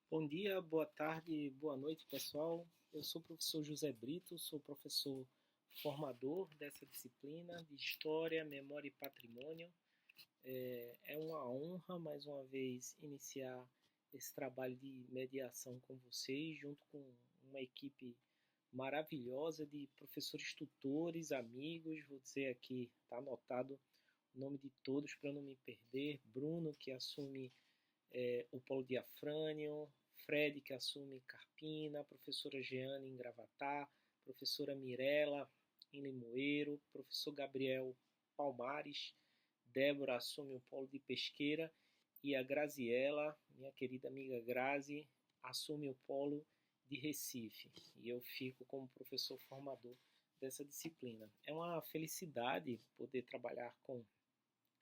Bom dia, boa tarde, boa noite, pessoal. Eu sou o professor José Brito, sou professor formador dessa disciplina de História, Memória e Patrimônio. É uma honra, mais uma vez, iniciar esse trabalho de mediação com vocês, junto com uma equipe maravilhosa de professores tutores, amigos. Vou dizer aqui, está anotado o nome de todos para não me perder. Bruno, que assume o Polo Diafrânio, Fred, que assume Carpina, professora Jeane em Gravatá, professora Mirella em Limoeiro, professor Gabriel Palmares, Débora assume o Polo de Pesqueira e a Graziella, minha querida amiga Grazi, assume o Polo de Recife. E eu fico como professor formador dessa disciplina. É uma felicidade poder trabalhar com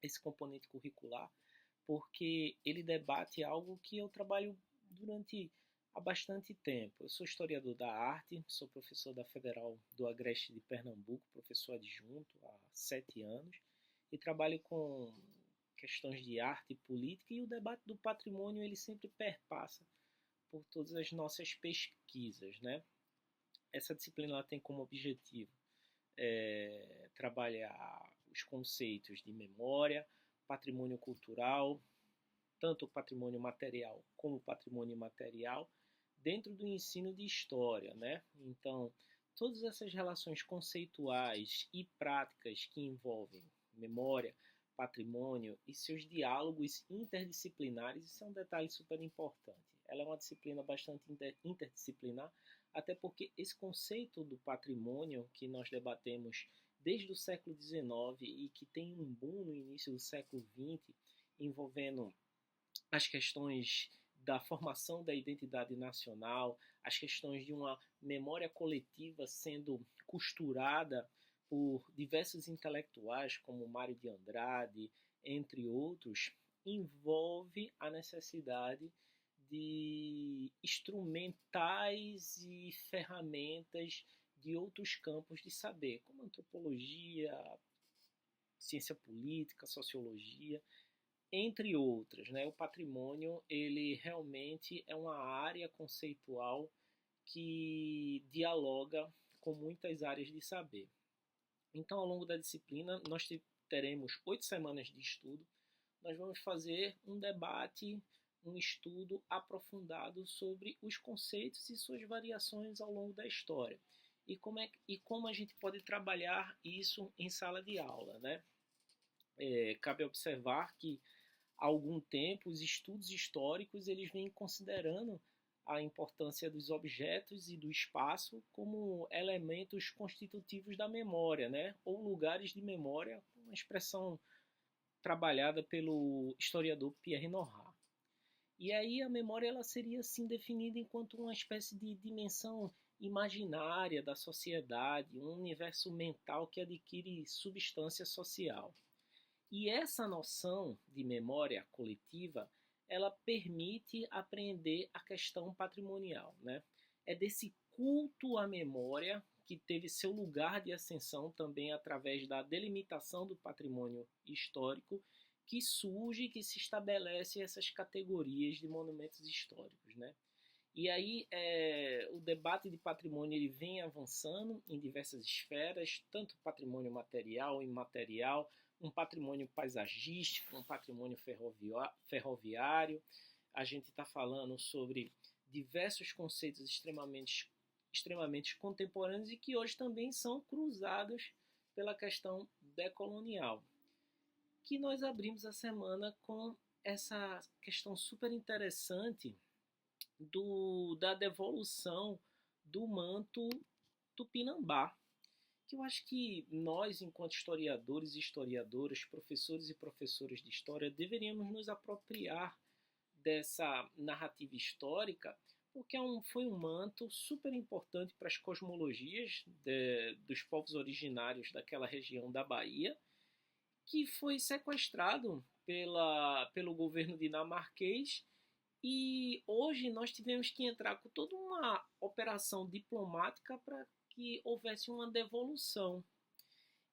esse componente curricular, porque ele debate algo que eu trabalho durante há bastante tempo. Eu sou historiador da arte, sou professor da Federal do Agreste de Pernambuco, professor adjunto há 7 anos, e trabalho com questões de arte e política, e o debate do patrimônio ele sempre perpassa por todas as nossas pesquisas, né? Essa disciplina ela tem como objetivo trabalhar os conceitos de memória, patrimônio cultural, tanto o patrimônio material como o patrimônio imaterial, dentro do ensino de história, né? Então, todas essas relações conceituais e práticas que envolvem memória, patrimônio e seus diálogos interdisciplinares, isso é um detalhe super importante. Ela é uma disciplina bastante interdisciplinar, até porque esse conceito do patrimônio que nós debatemos desde o século XIX e que tem um boom no início do século XX, envolvendo as questões da formação da identidade nacional, as questões de uma memória coletiva sendo costurada por diversos intelectuais, como Mário de Andrade, entre outros, envolve a necessidade de instrumentais e ferramentas de outros campos de saber, como antropologia, ciência política, sociologia, entre outras, né? O patrimônio ele realmente é uma área conceitual que dialoga com muitas áreas de saber. Então, ao longo da disciplina, nós teremos 8 semanas de estudo. Nós vamos fazer um debate, um estudo aprofundado sobre os conceitos e suas variações ao longo da história. E como a gente pode trabalhar isso em sala de aula, né? Cabe observar que há algum tempo os estudos históricos eles vêm considerando a importância dos objetos e do espaço como elementos constitutivos da memória, né? Ou lugares de memória, uma expressão trabalhada pelo historiador Pierre Nora. E aí a memória ela seria assim definida enquanto uma espécie de dimensão imaginária da sociedade, um universo mental que adquire substância social. E essa noção de memória coletiva, ela permite apreender a questão patrimonial, né? É desse culto à memória que teve seu lugar de ascensão também através da delimitação do patrimônio histórico que surge, que se estabelece essas categorias de monumentos históricos, né? E aí o debate de patrimônio ele vem avançando em diversas esferas, tanto patrimônio material, imaterial, um patrimônio paisagístico, um patrimônio ferroviário. A gente está falando sobre diversos conceitos extremamente contemporâneos e que hoje também são cruzados pela questão decolonial. Que nós abrimos a semana com essa questão super interessante da devolução do manto tupinambá, que eu acho que nós, enquanto historiadores e historiadoras, professores e professoras de história, deveríamos nos apropriar dessa narrativa histórica, porque foi um manto super importante para as cosmologias dos povos originários daquela região da Bahia, que foi sequestrado pelo governo dinamarquês e hoje nós tivemos que entrar com toda uma operação diplomática para que houvesse uma devolução.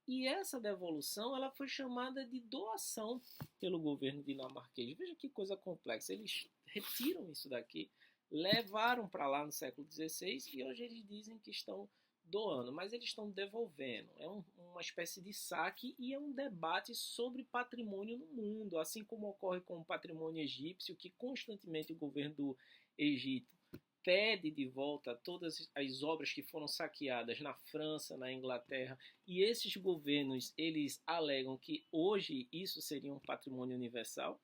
E essa devolução ela foi chamada de doação pelo governo dinamarquês. Veja que coisa complexa. Eles retiram isso daqui levaram para lá no século XVI e hoje eles dizem que estão doando, mas eles estão devolvendo. É uma espécie de saque e é um debate sobre patrimônio no mundo, assim como ocorre com o patrimônio egípcio, que constantemente o governo do Egito pede de volta todas as obras que foram saqueadas na França, na Inglaterra, e esses governos eles alegam que hoje isso seria um patrimônio universal.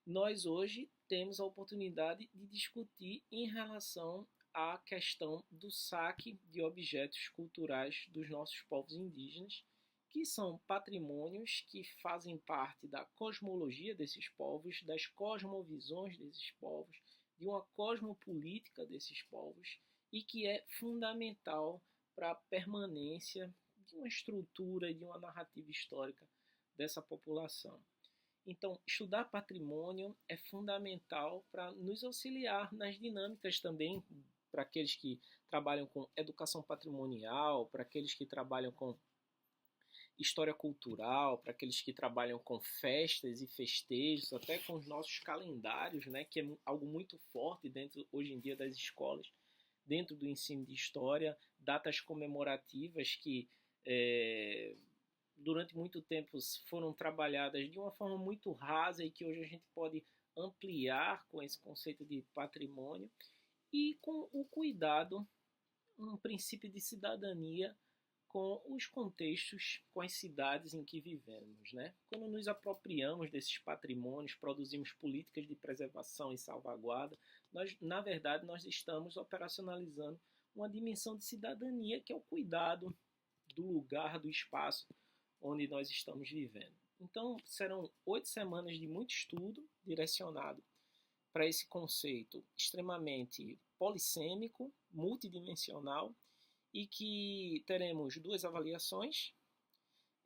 Nós hoje temos a oportunidade de discutir em relação à questão do saque de objetos culturais dos nossos povos indígenas, que são patrimônios que fazem parte da cosmologia desses povos, das cosmovisões desses povos, de uma cosmopolítica desses povos e que é fundamental para a permanência de uma estrutura e de uma narrativa histórica dessa população. Então, estudar patrimônio é fundamental para nos auxiliar nas dinâmicas também, para aqueles que trabalham com educação patrimonial, para aqueles que trabalham com história cultural, para aqueles que trabalham com festas e festejos, até com os nossos calendários, né, que é algo muito forte dentro hoje em dia das escolas, dentro do ensino de história, datas comemorativas que durante muito tempo foram trabalhadas de uma forma muito rasa e que hoje a gente pode ampliar com esse conceito de patrimônio e com o cuidado, um princípio de cidadania com os contextos, com as cidades em que vivemos, né? Quando nos apropriamos desses patrimônios, produzimos políticas de preservação e salvaguarda, na verdade, nós estamos operacionalizando uma dimensão de cidadania que é o cuidado do lugar, do espaço onde nós estamos vivendo. Então, serão 8 semanas de muito estudo direcionado para esse conceito extremamente polissêmico, multidimensional, e que teremos 2 avaliações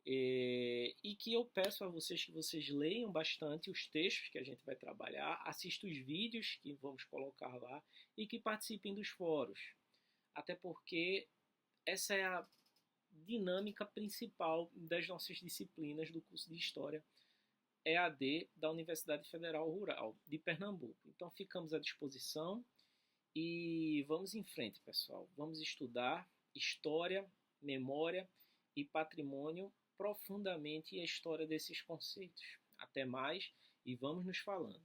e que eu peço a vocês que vocês leiam bastante os textos que a gente vai trabalhar, assistam os vídeos que vamos colocar lá e que participem dos fóruns. Até porque essa é a dinâmica principal das nossas disciplinas do curso de História EAD da Universidade Federal Rural de Pernambuco. Então ficamos à disposição e vamos em frente, pessoal. Vamos estudar história, memória e patrimônio profundamente e a história desses conceitos. Até mais e vamos nos falando.